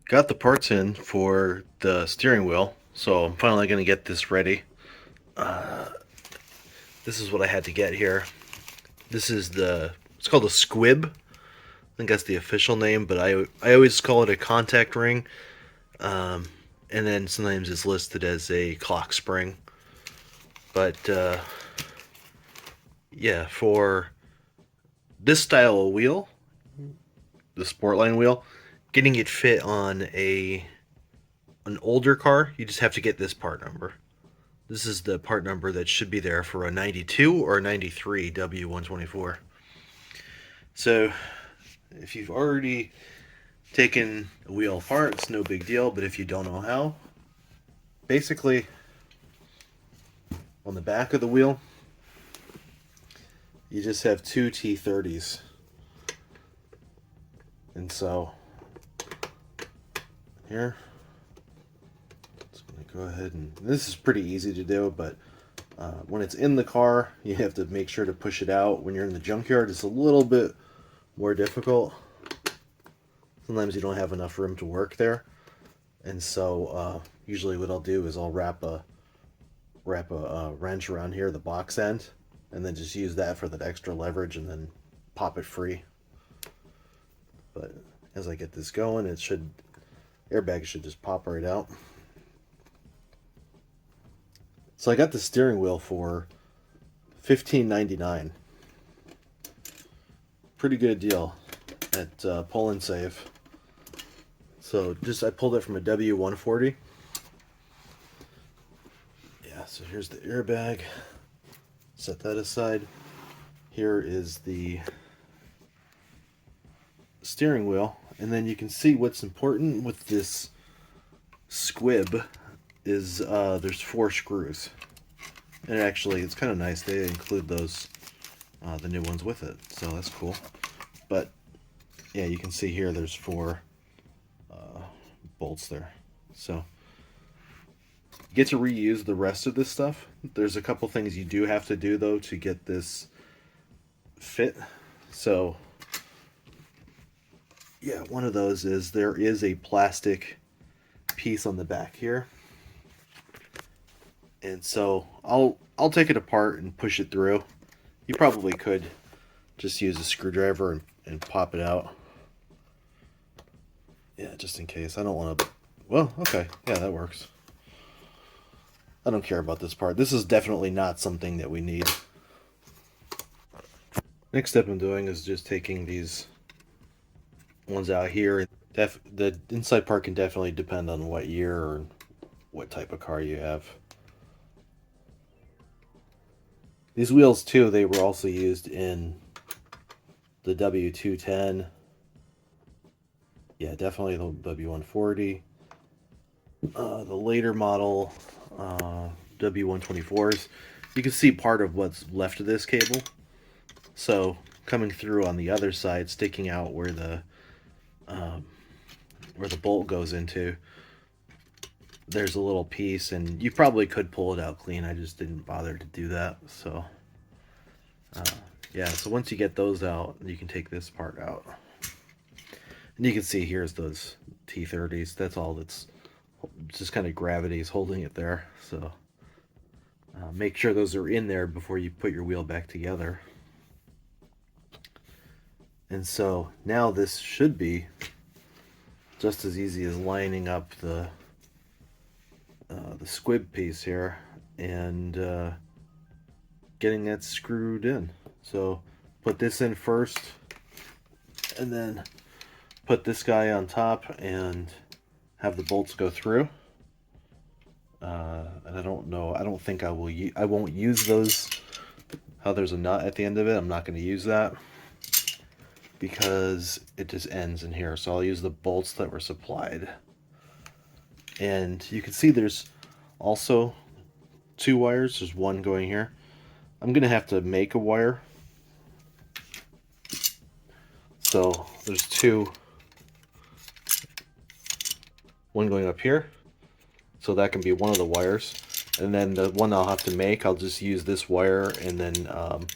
Got the parts in for the steering wheel, so I'm finally going to get this ready. This is what I had to get here. This is it's called a squib. I think that's the official name, but I always call it a contact ring. And then sometimes it's listed as a clock spring. But yeah, for this style of wheel, the Sportline wheel, getting it fit on an older car, you just have to get this part number. This is the part number that should be there for a 92 or a 93 W124. So if you've already taken a wheel apart, it's no big deal, but if you don't know how, basically on the back of the wheel, you just have two T30s. And so here, just going to go ahead and this is pretty easy to do, but when it's in the car, you have to make sure to push it out. When you're in the junkyard, it's a little bit more difficult. Sometimes you don't have enough room to work there, and so usually what I'll do is I'll wrap a wrench around here, the box end, and then just use that for that extra leverage, and then pop it free. But as I get this going, airbag should just pop right out. So I got the steering wheel for $15.99. Pretty good deal at Pull and Save. So I pulled it from a W140. Yeah, so here's the airbag. Set that aside. Here is the steering wheel, and then you can see what's important with this squib is there's 4 screws, and actually it's kind of nice they include those the new ones with it, so that's cool. But yeah, you can see here there's 4 bolts there, so you get to reuse the rest of this stuff. There's a couple things you do have to do though to get this fit. So yeah, one of those is there is a plastic piece on the back here, and so I'll take it apart and push it through. You probably could just use a screwdriver and pop it out. Yeah, just in case. I don't want to. Well, okay, yeah, that works. I don't care about this part. This is definitely not something that we need. Next step I'm doing is just taking these ones out here. The inside part can definitely depend on what year or what type of car you have. These wheels too, they were also used in the W210. Yeah, definitely the W140. The later model W124s. You can see part of what's left of this cable. So coming through on the other side, sticking out where the bolt goes into, there's a little piece, and you probably could pull it out clean. I just didn't bother to do that. So yeah, so once you get those out, you can take this part out, and you can see here's those T30s. That's all that's just kind of gravity is holding it there. So make sure those are in there before you put your wheel back together. And so now this should be just as easy as lining up the squib piece here and getting that screwed in. So put this in first, and then put this guy on top and have the bolts go through. And I don't think I won't use those. How there's a nut at the end of it, I'm not going to use that because it just ends in here. So I'll use the bolts that were supplied. And you can see there's also 2 wires. There's one going here. I'm gonna have to make a wire. So there's 2. One going up here. So that can be one of the wires. And then the one I'll have to make, I'll just use this wire and then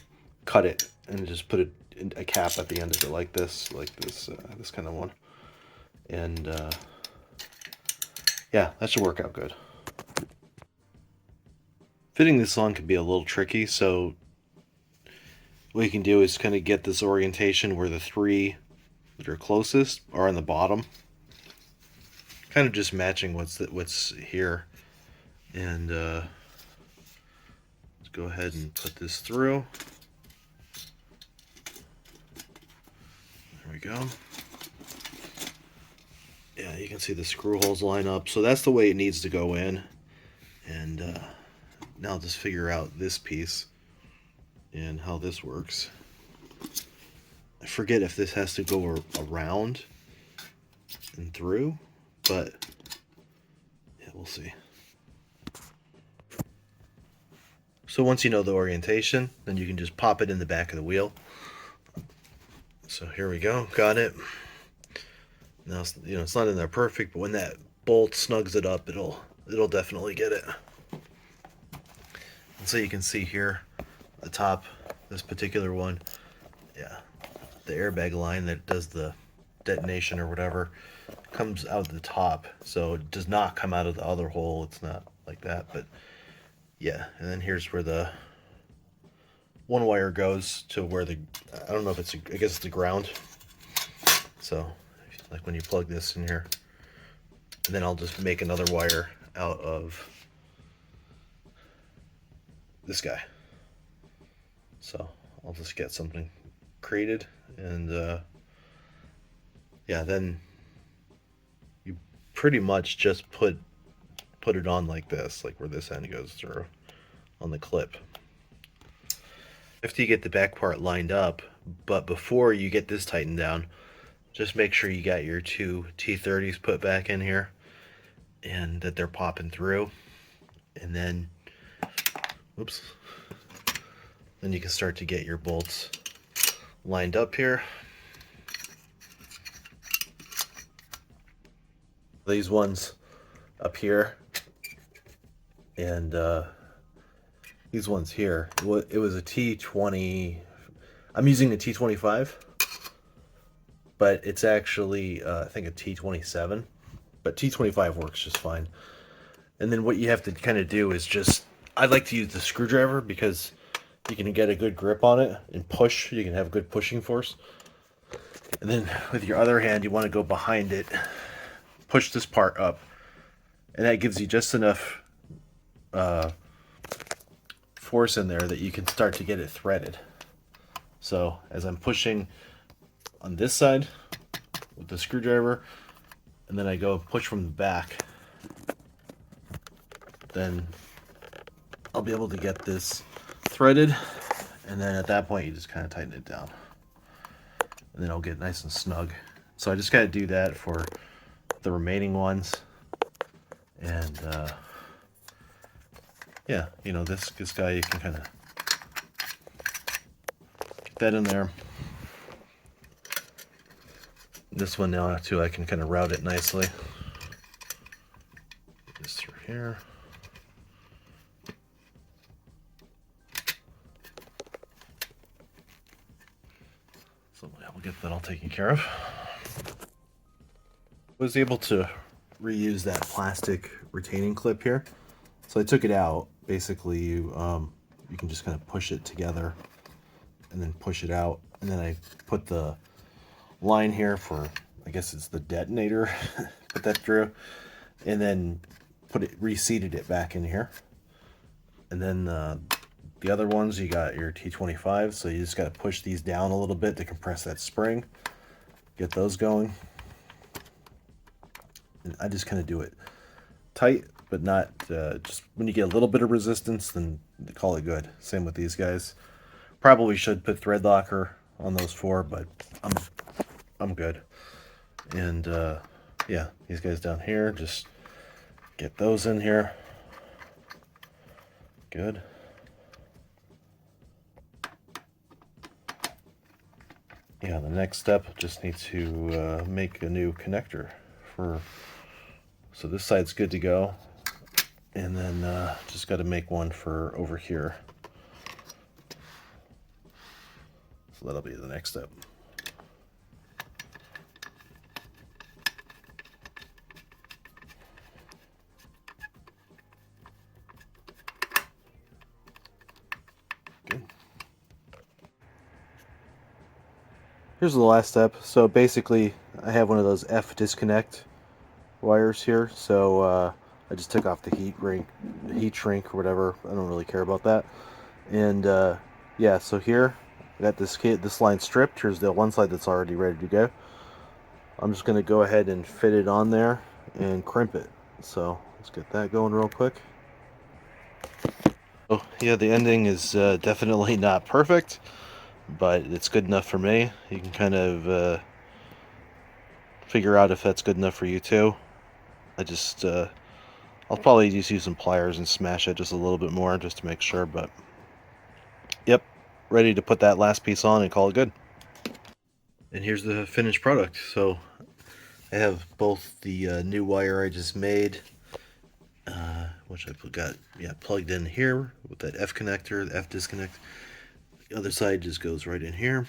cut it and just put a cap at the end of it like this kind of one. And yeah, that should work out good. Fitting this on can be a little tricky, so what you can do is kind of get this orientation where the three that are closest are on the bottom, kind of just matching what's here. And let's go ahead and put this through. There we go. Yeah, you can see the screw holes line up, so that's the way it needs to go in. And now I'll just figure out this piece and how this works. I forget if this has to go around and through, but yeah, we'll see. So once you know the orientation, then you can just pop it in the back of the wheel. So here we go, got it. Now, you know, it's not in there perfect, but when that bolt snugs it up, it'll definitely get it. And so you can see here, the top, this particular one, yeah, the airbag line that does the detonation or whatever comes out the top, so it does not come out of the other hole. It's not like that, but yeah. And then here's where the one wire goes to where the, I don't know if it's, I guess it's the ground. So like when you plug this in here, and then I'll just make another wire out of this guy. So I'll just get something created, and yeah, then you pretty much just put it on like this, like where this end goes through on the clip. After you get the back part lined up, but before you get this tightened down, just make sure you got your two T30s put back in here and that they're popping through. And then, whoops, then you can start to get your bolts lined up here. These ones up here and these ones here, it was a T20, I'm using a T25, but it's actually I think a T27, but T25 works just fine. And then what you have to kind of do is just, I like to use the screwdriver because you can get a good grip on it and push, you can have good pushing force. And then with your other hand, you want to go behind it, push this part up, and that gives you just enough force in there that you can start to get it threaded. So as I'm pushing on this side with the screwdriver, and then I go push from the back, then I'll be able to get this threaded, and then at that point you just kind of tighten it down, and then it'll get nice and snug. So I just got to do that for the remaining ones, and yeah, you know, this guy, you can kind of get that in there. This one now too, I can kind of route it nicely. Get this through here. So yeah, we'll get that all taken care of. Was able to reuse that plastic retaining clip here, so I took it out. Basically, you can just kind of push it together and then push it out, and then I put the line here for, I guess it's the detonator, put that through, and then reseated it back in here. And then the other ones, you got your T25, so you just got to push these down a little bit to compress that spring, get those going. And I just kind of do it tight, but not just when you get a little bit of resistance, then call it good. Same with these guys. Probably should put thread locker on those four, but I'm good. And yeah, these guys down here, just get those in here. Good. Yeah, the next step, just need to make a new connector for, so this side's good to go, and then just got to make one for over here. So that'll be the next step. here's the last step. So basically, I have one of those F disconnect wires here. So I just took off the heat shrink or whatever. I don't really care about that. And yeah, so here I got this line stripped. Here's the one side that's already ready to go. I'm just gonna go ahead and fit it on there and crimp it. So let's get that going real quick. Oh yeah, the ending is definitely not perfect, but it's good enough for me. You can kind of figure out if that's good enough for you too. I just I'll probably just use some pliers and smash it just a little bit more just to make sure, but yep, ready to put that last piece on and call it good. And here's the finished product. So I have both the new wire I just made, which I got plugged in here with that F connector, the F disconnect. The other side just goes right in here.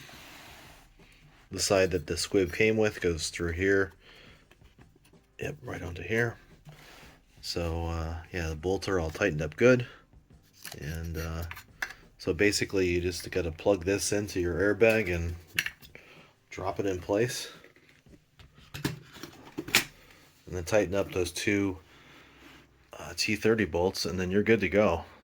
The side that the squib came with goes through here. Yep, right onto here. So yeah, the bolts are all tightened up good. And so basically you just got to plug this into your airbag and drop it in place. And then tighten up those two T30 bolts, and then you're good to go.